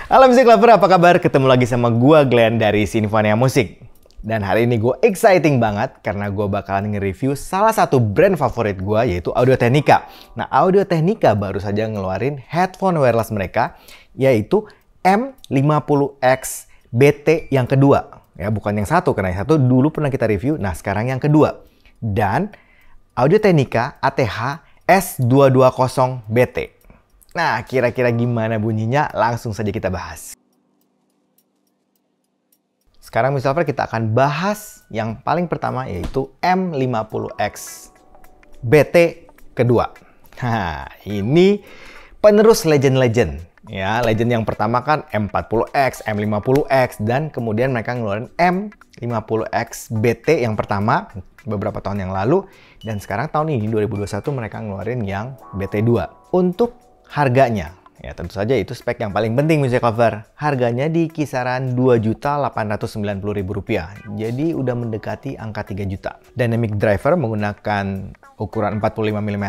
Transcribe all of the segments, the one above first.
Halo Music Lover, apa kabar? Ketemu lagi sama gua Glenn dari Sinfonia Musik. Dan hari ini gue exciting banget karena gue bakalan nge-review salah satu brand favorit gue, yaitu Audio-Technica. Nah, Audio-Technica baru saja ngeluarin headphone wireless mereka, yaitu M50X BT yang kedua. Ya, bukan yang satu, karena yang satu dulu pernah kita review, nah sekarang yang kedua. Dan Audio-Technica ATH S220 BT. Nah, kira-kira gimana bunyinya? Langsung saja kita bahas. Sekarang Music Lover kita akan bahas yang paling pertama, yaitu M50X BT kedua. Nah, ini penerus legend-legend. Ya, legend yang pertama kan M40X, M50X, dan kemudian mereka ngeluarin M50X BT yang pertama beberapa tahun yang lalu. Dan sekarang tahun ini, 2021, mereka ngeluarin yang BT2. Untuk harganya, ya tentu saja itu spek yang paling penting Music Lover. Harganya di kisaran Rp2.890.000. Jadi udah mendekati angka 3 juta. Dynamic driver menggunakan ukuran 45 mm.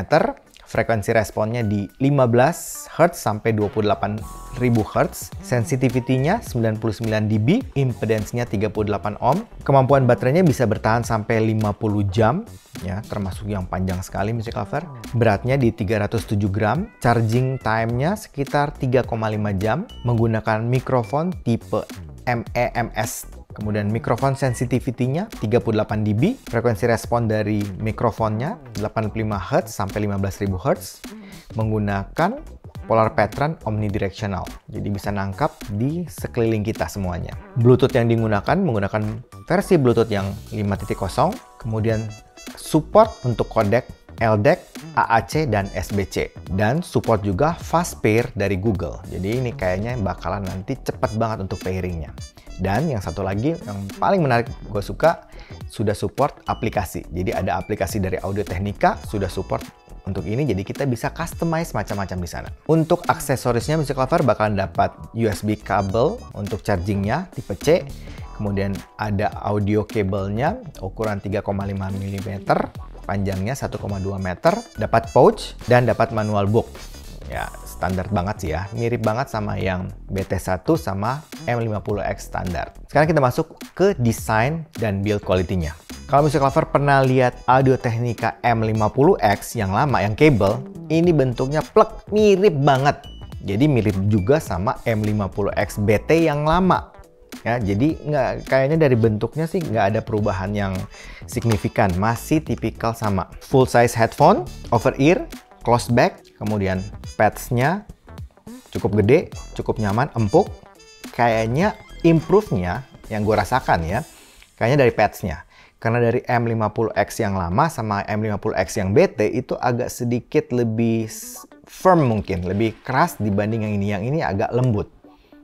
Frekuensi responnya di 15 Hz sampai 28.000 Hz. Sensitivity-nya 99 dB, impedance-nya 38 ohm. Kemampuan baterainya bisa bertahan sampai 50 jam, ya, termasuk yang panjang sekali Music Lover. Beratnya di 307 gram. Charging time-nya sekitar 3,5 jam. Menggunakan mikrofon tipe MEMS. Kemudian mikrofon sensitivity-nya 38 dB, frekuensi respon dari mikrofonnya 85 Hz sampai 15.000 Hz, menggunakan polar pattern omnidirectional. Jadi bisa nangkap di sekeliling kita semuanya. Bluetooth yang digunakan menggunakan versi Bluetooth yang 5.0, kemudian support untuk codec LDAC, AAC, dan SBC. Dan support juga fast pair dari Google. Jadi ini kayaknya bakalan nanti cepat banget untuk pairingnya. Dan yang satu lagi yang paling menarik gue suka, sudah support aplikasi. Jadi ada aplikasi dari Audio-Technica, sudah support untuk ini. Jadi kita bisa customize macam-macam di sana. Untuk aksesorisnya Music Lover bakalan dapat USB kabel untuk chargingnya tipe C. Kemudian ada audio kabelnya ukuran 3,5 mm. Panjangnya 1,2 meter, dapat pouch, dan dapat manual book. Ya, standar banget sih ya. Mirip banget sama yang BT1 sama M50X standar. Sekarang kita masuk ke desain dan build quality-nya. Kalau Music Lover pernah lihat Audio-Technica M50X yang lama, yang kabel, ini bentuknya plek, mirip banget. Jadi mirip juga sama M50X BT yang lama. Ya, jadi kayaknya dari bentuknya sih nggak ada perubahan yang signifikan, masih tipikal sama. Full size headphone, over ear, close back, kemudian pads-nya cukup gede, cukup nyaman, empuk. Kayaknya improve-nya yang gue rasakan ya, kayaknya dari pads-nya. Karena dari M50X yang lama sama M50X yang BT itu agak sedikit lebih firm mungkin, lebih keras dibanding yang ini. Yang ini agak lembut.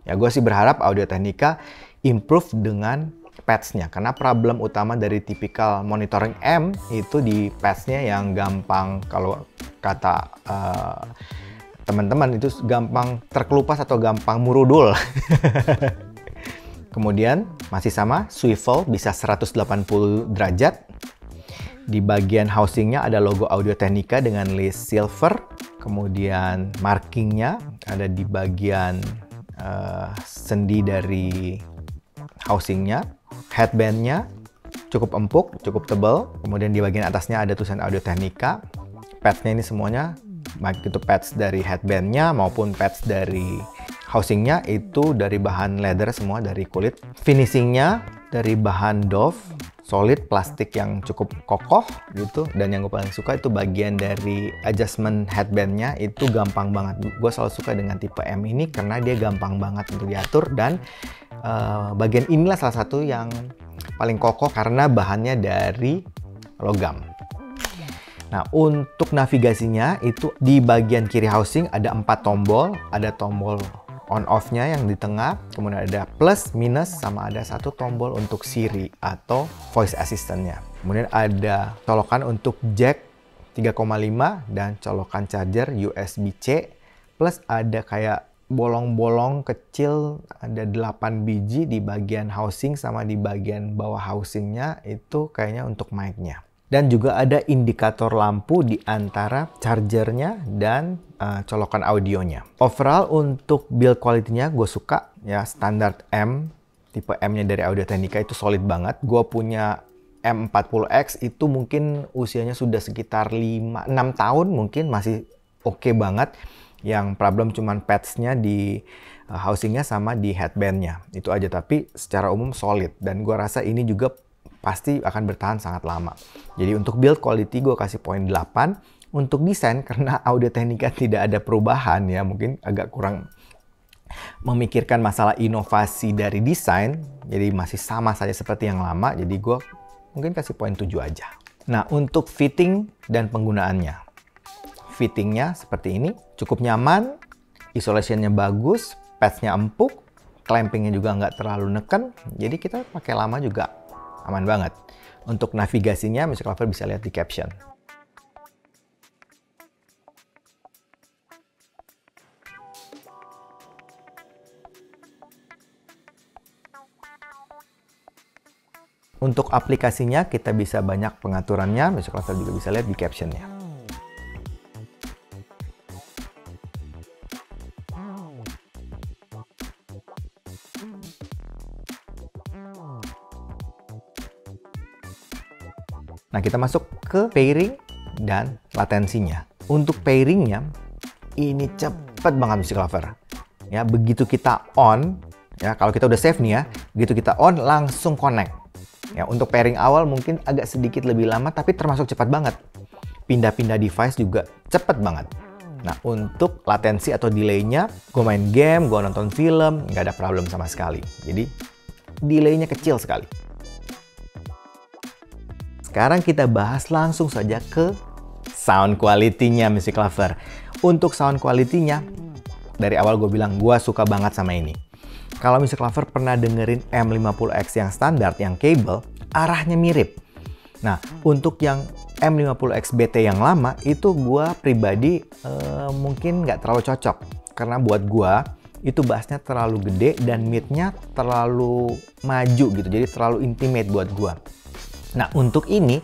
Ya, gue sih berharap Audio-Technica improve dengan pads-nya. Karena problem utama dari tipikal monitoring M itu di pads-nya yang gampang, kalau kata teman-teman itu gampang terkelupas atau gampang murudul. Kemudian masih sama, swivel bisa 180 derajat. Di bagian housingnya ada logo Audio-Technica dengan list silver. Kemudian markingnya ada di bagian sendi dari housingnya. Headbandnya cukup empuk, cukup tebal. Kemudian di bagian atasnya ada tulisan Audio-Technica. Pads-nya ini semuanya, baik itu pads dari headbandnya maupun pads dari housingnya, itu dari bahan leather semua, dari kulit. Finishingnya dari bahan doff, solid, plastik yang cukup kokoh gitu. Dan yang gue paling suka itu bagian dari adjustment headbandnya, itu gampang banget. Gue selalu suka dengan tipe M ini karena dia gampang banget untuk diatur. Dan bagian inilah salah satu yang paling kokoh karena bahannya dari logam. Nah, untuk navigasinya itu di bagian kiri housing ada 4 tombol. Ada tombol on-off-nya yang di tengah, kemudian ada plus, minus, sama ada 1 tombol untuk Siri atau voice assistant-nya. Kemudian ada colokan untuk jack 3,5 dan colokan charger USB-C, plus ada kayak bolong-bolong kecil, ada 8 biji di bagian housing sama di bagian bawah housingnya, itu kayaknya untuk mic-nya. Dan juga ada indikator lampu di antara chargernya dan colokan audionya. Overall untuk build quality-nya gue suka ya, standar M, tipe M-nya dari Audio-Technica itu solid banget. Gue punya M40X itu mungkin usianya sudah sekitar 5-6 tahun mungkin, masih oke banget. Yang problem cuman pads-nya di housing-nya sama di headband-nya. Itu aja, tapi secara umum solid. Dan gue rasa ini juga pasti akan bertahan sangat lama. Jadi untuk build quality gue kasih poin 8. Untuk desain, karena Audio-Technica tidak ada perubahan ya, mungkin agak kurang memikirkan masalah inovasi dari desain, jadi masih sama saja seperti yang lama, jadi gue mungkin kasih poin 7 aja. Nah, untuk fitting dan penggunaannya. Fittingnya seperti ini, cukup nyaman, isolationnya bagus, padsnya empuk, clampingnya juga nggak terlalu neken, jadi kita pakai lama juga aman banget. Untuk navigasinya, Music Lover bisa lihat di caption. Untuk aplikasinya kita bisa banyak pengaturannya, Music Lover juga bisa lihat di captionnya. Nah, kita masuk ke pairing dan latensinya. Untuk pairingnya, ini cepet banget Music Lover. Ya, begitu kita on, ya kalau kita udah save nih ya, begitu kita on langsung connect. Ya, untuk pairing awal mungkin agak sedikit lebih lama, tapi termasuk cepat banget. Pindah-pindah device juga cepat banget. Nah, untuk latensi atau delay-nya, gue main game, gue nonton film, nggak ada problem sama sekali. Jadi, delay-nya kecil sekali. Sekarang kita bahas langsung saja ke sound quality-nya Music Lover. Untuk sound quality-nya, dari awal gue bilang gue suka banget sama ini. Kalau Music Lover pernah dengerin M50X yang standar, yang cable, arahnya mirip. Nah, untuk yang M50X BT yang lama, itu gue pribadi mungkin nggak terlalu cocok. Karena buat gue, itu bassnya terlalu gede dan mid-nya terlalu maju gitu. Jadi terlalu intimate buat gue. Nah, untuk ini,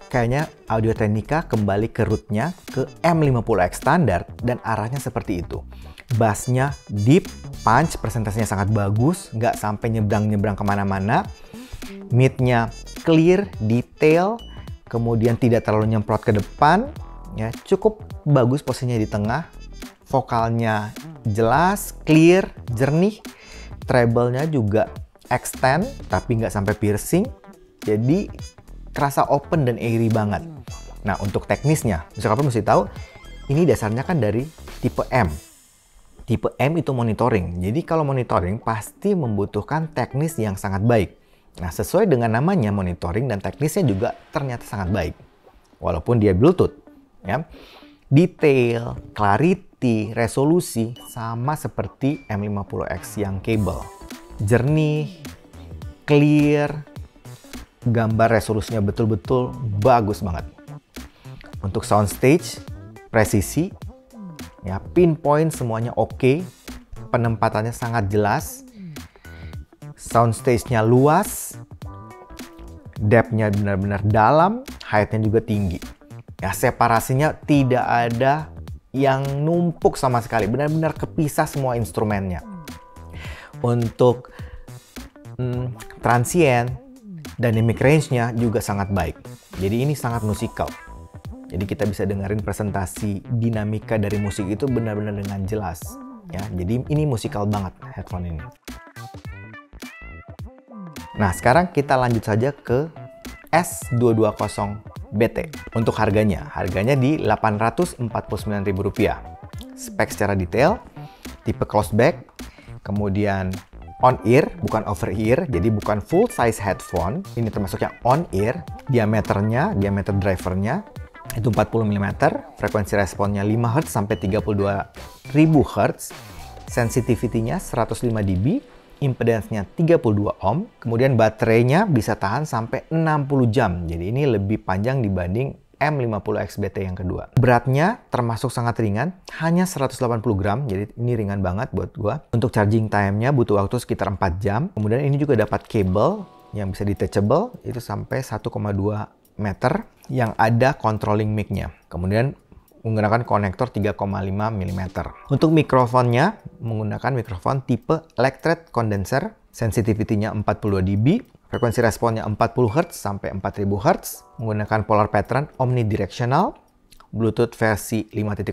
kayaknya Audio-Technica kembali ke root-nya ke M50X standar dan arahnya seperti itu. Bassnya deep, punch, presentasinya sangat bagus, nggak sampai nyebrang-nyebrang kemana-mana. Mid-nya clear, detail, kemudian tidak terlalu nyemprot ke depan. Ya, cukup bagus posisinya di tengah. Vokalnya jelas, clear, jernih. Treble-nya juga extend, tapi nggak sampai piercing. Jadi, kerasa open dan airy banget. Nah, untuk teknisnya, Music Lover mesti tahu, ini dasarnya kan dari tipe M. Tipe M itu monitoring. Jadi kalau monitoring pasti membutuhkan teknis yang sangat baik. Nah, sesuai dengan namanya monitoring dan teknisnya juga ternyata sangat baik. Walaupun dia Bluetooth. Ya. Detail, clarity, resolusi sama seperti M50X yang cable. Jernih, clear, gambar resolusinya betul-betul bagus banget. Untuk soundstage, presisi, ya, pinpoint semuanya oke, penempatannya sangat jelas, soundstage-nya luas, depth-nya benar-benar dalam, height-nya juga tinggi. Ya, separasinya tidak ada yang numpuk sama sekali, benar-benar kepisah semua instrumennya. Untuk transient, dynamic range-nya juga sangat baik. Jadi ini sangat musikal. Jadi kita bisa dengerin presentasi dinamika dari musik itu benar-benar dengan jelas. Ya, jadi ini musikal banget headphone ini. Nah, sekarang kita lanjut saja ke S220BT. Untuk harganya di Rp849.000. Spek secara detail, tipe closed back, kemudian on ear, bukan over ear, jadi bukan full size headphone. Ini termasuk yang on ear. Diameter drivernya itu 40 mm, frekuensi responnya 5 Hz sampai 32.000 Hz, sensitivity-nya 105 dB, impedance-nya 32 ohm, kemudian baterainya bisa tahan sampai 60 jam. Jadi ini lebih panjang dibanding M50X BT yang kedua. Beratnya termasuk sangat ringan, hanya 180 gram, jadi ini ringan banget buat gua. Untuk charging time-nya butuh waktu sekitar 4 jam. Kemudian ini juga dapat kabel yang bisa detachable, itu sampai 1,2 meter yang ada controlling mic-nya. Kemudian menggunakan konektor 3,5 mm. Untuk mikrofonnya menggunakan mikrofon tipe electret condenser, sensitivity-nya 42 dB, frekuensi responnya 40 Hz sampai 4000 Hz, menggunakan polar pattern omnidirectional, Bluetooth versi 5.0,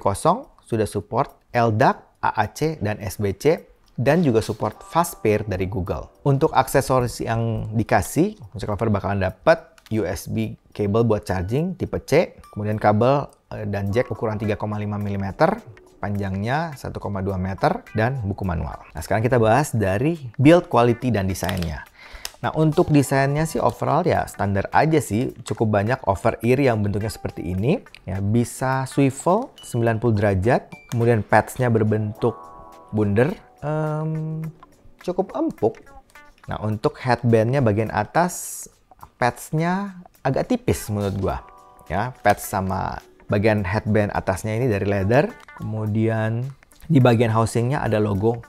sudah support LDAC, AAC, dan SBC, dan juga support fast pair dari Google. Untuk aksesoris yang dikasih, Music Lover bakalan dapat USB cable buat charging tipe C, kemudian kabel dan jack ukuran 3,5 mm, panjangnya 1,2 meter, dan buku manual. Nah, sekarang kita bahas dari build quality dan desainnya. Nah, untuk desainnya sih overall ya standar aja sih. Cukup banyak over ear yang bentuknya seperti ini. Ya, bisa swivel 90 derajat. Kemudian pads-nya berbentuk bundar. Cukup empuk. Nah, untuk headband-nya bagian atas, pads-nya agak tipis menurut gua. Ya, pads sama bagian headband atasnya ini dari leather. Kemudian di bagian housing-nya ada logo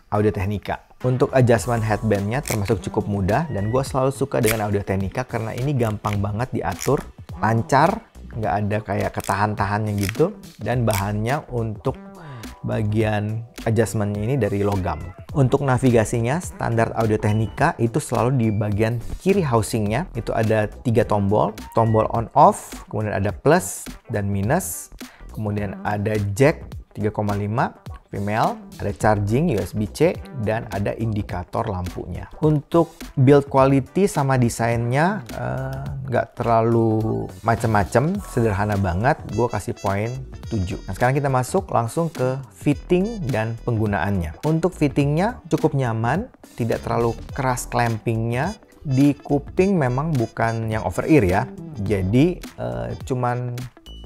Audio-Technica. Untuk adjustment headband-nya termasuk cukup mudah, dan gue selalu suka dengan Audio-Technica karena ini gampang banget diatur, lancar, nggak ada kayak ketahan-tahannya gitu, dan bahannya untuk bagian adjustment-nya ini dari logam. Untuk navigasinya, standar Audio-Technica itu selalu di bagian kiri housing-nya, itu ada 3 tombol on-off, kemudian ada plus dan minus, kemudian ada jack 3,5, female, ada charging USB-C, dan ada indikator lampunya. Untuk build quality sama desainnya nggak terlalu macem-macem, sederhana banget. Gue kasih poin 7. Nah, sekarang kita masuk langsung ke fitting dan penggunaannya. Untuk fittingnya cukup nyaman, tidak terlalu keras clampingnya. Di kuping memang bukan yang over ear ya, jadi cuman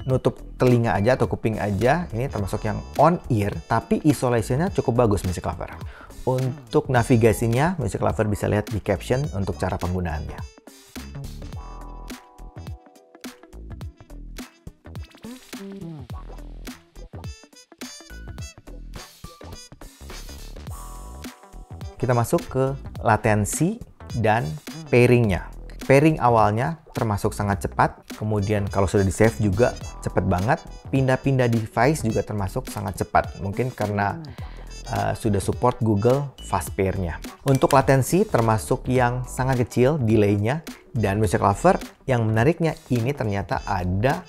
nutup telinga aja atau kuping aja. Ini termasuk yang on ear, tapi isolationnya cukup bagus Music Lover. Untuk navigasinya, Music Lover bisa lihat di caption untuk cara penggunaannya. Kita masuk ke latensi dan pairingnya. Pairing awalnya termasuk sangat cepat, kemudian kalau sudah di-save juga cepat banget. Pindah-pindah device juga termasuk sangat cepat, mungkin karena sudah support Google Fast Pair-nya. Untuk latensi termasuk yang sangat kecil delay-nya, dan Music Lover yang menariknya ini ternyata ada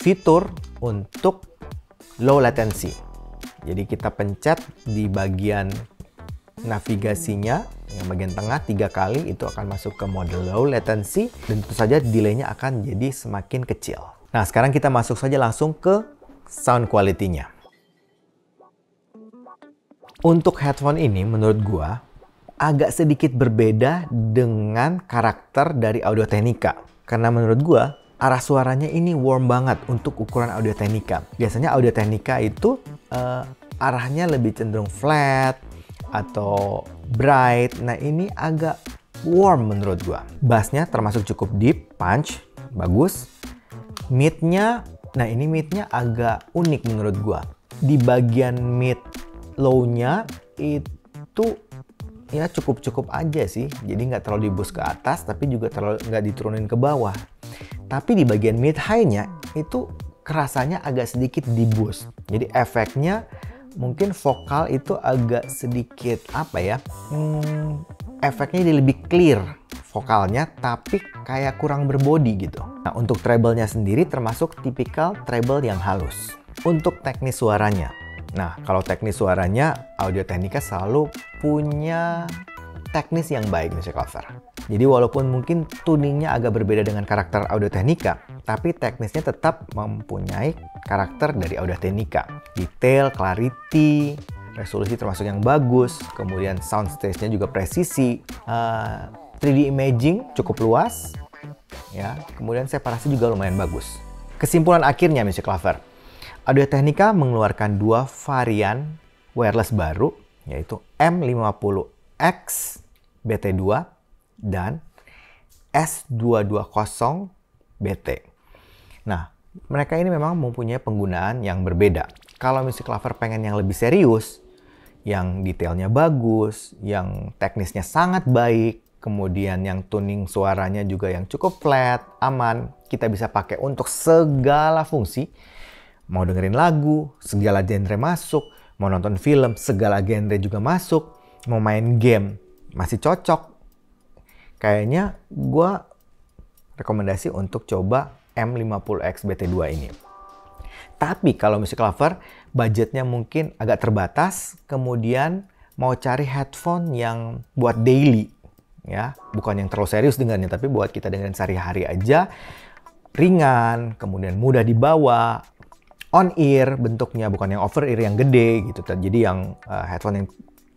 fitur untuk low latency. Jadi kita pencet di bagian navigasinya, yang bagian tengah 3 kali, itu akan masuk ke mode low latency, dan tentu saja delay-nya akan jadi semakin kecil. Nah, sekarang kita masuk saja langsung ke sound quality-nya. Untuk headphone ini menurut gua agak sedikit berbeda dengan karakter dari Audio-Technica. Karena menurut gua arah suaranya ini warm banget untuk ukuran Audio-Technica. Biasanya Audio-Technica itu arahnya lebih cenderung flat atau bright. Nah, ini agak warm menurut gua. Bassnya termasuk cukup deep, punch, bagus. Mid-nya, nah ini mid-nya agak unik menurut gua. Di bagian mid low-nya itu ya cukup-cukup aja sih. Jadi nggak terlalu di-boost ke atas, tapi juga nggak diturunin ke bawah. Tapi di bagian mid high-nya itu kerasanya agak sedikit di-boost. Jadi efeknya mungkin vokal itu agak sedikit apa ya, efeknya jadi lebih clear vokalnya, tapi kayak kurang berbody gitu. Nah, untuk treble-nya sendiri termasuk tipikal treble yang halus. Untuk teknis suaranya, nah kalau teknis suaranya Audio-Technica selalu punya teknis yang baik Music Lover. Jadi walaupun mungkin tuningnya agak berbeda dengan karakter Audio-Technica, tapi teknisnya tetap mempunyai karakter dari Audio-Technica. Detail, clarity, resolusi termasuk yang bagus, kemudian sound stage-nya juga presisi, 3D imaging cukup luas, ya. Kemudian separasi juga lumayan bagus. Kesimpulan akhirnya Music Lover, Audio-Technica mengeluarkan 2 varian wireless baru, yaitu M50X BT2 dan S220 BT. Nah, mereka ini memang mempunyai penggunaan yang berbeda. Kalau Music Lover pengen yang lebih serius, yang detailnya bagus, yang teknisnya sangat baik, kemudian yang tuning suaranya juga yang cukup flat, aman, kita bisa pakai untuk segala fungsi. Mau dengerin lagu, segala genre masuk. Mau nonton film, segala genre juga masuk. Mau main game, masih cocok. Kayaknya gue rekomendasi untuk coba M50X BT2 ini. Tapi kalau music lover, budgetnya mungkin agak terbatas. Kemudian mau cari headphone yang buat daily. Ya, bukan yang terlalu serius dengannya, tapi buat kita dengerin sehari-hari aja. Ringan, kemudian mudah dibawa. On ear bentuknya, bukan yang over ear yang gede gitu. Jadi yang headphone yang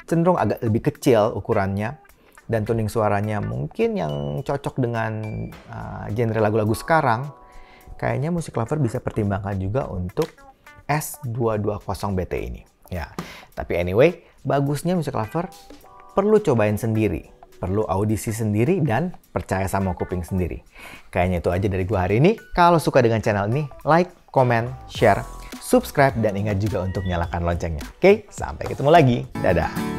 cenderung agak lebih kecil ukurannya, dan tuning suaranya mungkin yang cocok dengan genre lagu-lagu sekarang. Kayaknya music lover bisa pertimbangkan juga untuk S220BT ini. Ya, tapi anyway, bagusnya music lover perlu cobain sendiri, perlu audisi sendiri dan percaya sama kuping sendiri. Kayaknya itu aja dari gua hari ini. Kalau suka dengan channel ini, like, comment, share, subscribe, dan ingat juga untuk nyalakan loncengnya. Oke, sampai ketemu lagi. Dadah!